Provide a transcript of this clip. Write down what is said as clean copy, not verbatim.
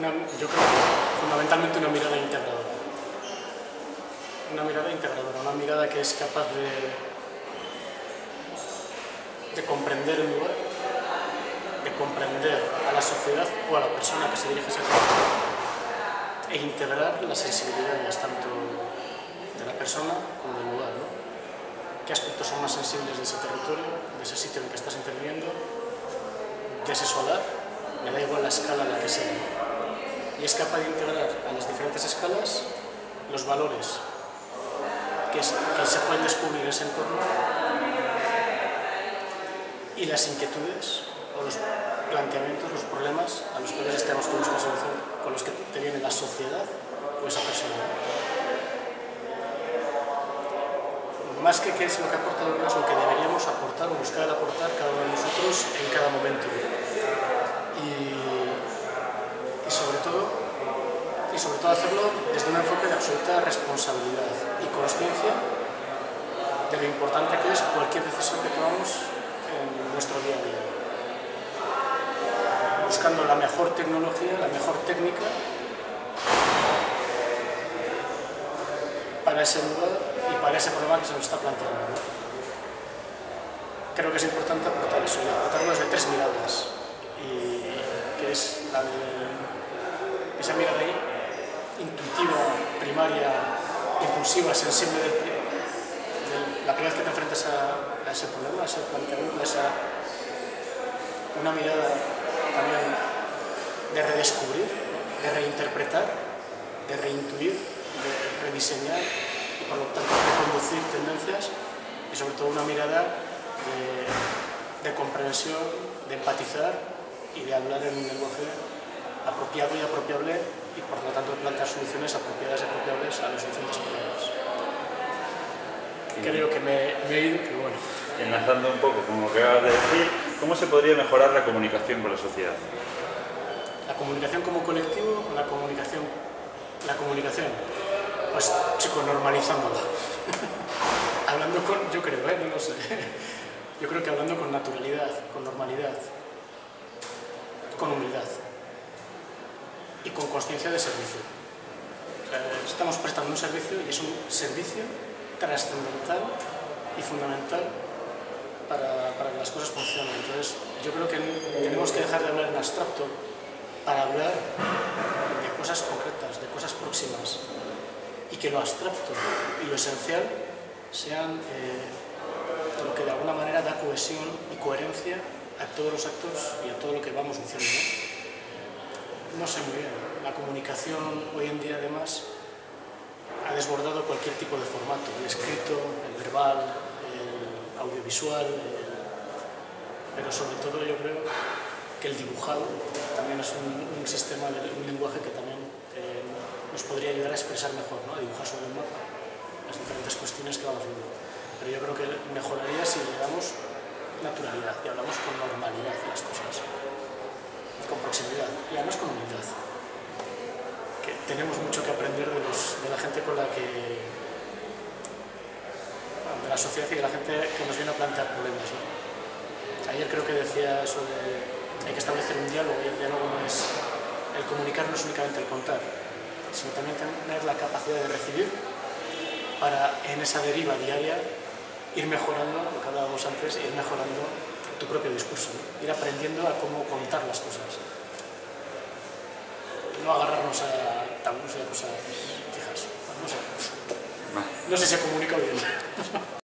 yo creo que fundamentalmente una mirada integradora. Una mirada que es capaz de comprender el lugar, de comprender a la sociedad o a la persona que se dirige a ese territorio e integrar las sensibilidades tanto de la persona como del lugar, ¿no? ¿Qué aspectos son más sensibles de ese territorio, de ese sitio en el que estás interviniendo, de ese solar? Me da igual la escala en la que sea. Y es capaz de integrar a las diferentes escalas los valores que se pueden descubrir en ese entorno y las inquietudes o los planteamientos, los problemas a los cuales tenemos que buscar solución, con los que te viene la sociedad o esa persona. Más que qué es lo que ha aportado, es lo que deberíamos aportar o buscar aportar cada uno de nosotros en cada momento. Y sobre todo hacerlo desde un enfoque de absoluta responsabilidad y consciencia de lo importante que es cualquier decisión que tomamos en nuestro día a día. Buscando la mejor tecnología, la mejor técnica para ese lugar y para ese problema que se nos está planteando, ¿no? Creo que es importante aportar eso, y aportarlo desde tres miradas, y que es la de esa mirada ahí, intuitiva, primaria, impulsiva, sensible de la primera vez que te enfrentas a ese problema, a ese planteamiento, una mirada también de redescubrir, de reinterpretar, de reintuir, de rediseñar y por lo tanto reconducir tendencias, y sobre todo una mirada de comprensión, de empatizar y de hablar en un lenguaje apropiado y apropiable, y por lo tanto plantear soluciones apropiadas y apropiables a los diferentes problemas. Creo que me he ido, pero bueno. Enlazando un poco con lo que acabas de decir, ¿cómo se podría mejorar la comunicación con la sociedad? ¿La comunicación como colectivo o la comunicación? La comunicación, pues chico, normalizándola. Hablando con, yo creo, no lo sé. Yo creo que hablando con naturalidad, con normalidad, con humildad y con consciencia de servicio. Estamos prestando un servicio y es un servicio trascendental y fundamental para que las cosas funcionen. Entonces, yo creo que tenemos que dejar de hablar en abstracto para hablar de cosas concretas, de cosas próximas, y que lo abstracto y lo esencial sean lo que de alguna manera da cohesión y coherencia a todos los actos y a todo lo que vamos diciendo, ¿no? No sé muy bien. La comunicación hoy en día, además, ha desbordado cualquier tipo de formato, el escrito, el verbal, el audiovisual, pero sobre todo yo creo que el dibujado también es un sistema, un lenguaje que también nos podría ayudar a expresar mejor, ¿no? A dibujar sobre un mapa las diferentes cuestiones que vamos viendo. Pero yo creo que mejoraría si le damos naturalidad y hablamos con normalidad de las cosas, con proximidad y además con humildad. Que tenemos mucho que aprender de la gente con la que... de la sociedad y de la gente que nos viene a plantear problemas, ¿no? Ayer creo que decía eso de hay que establecer un diálogo, y el diálogo no es el comunicar, no es únicamente el contar, sino también tener la capacidad de recibir para en esa deriva diaria ir mejorando, lo que hablábamos antes, ir mejorando tu propio discurso, ¿no? Ir aprendiendo a cómo contar las cosas. No agarrarnos a tabús y a cosas fijas. No sé si se comunica bien.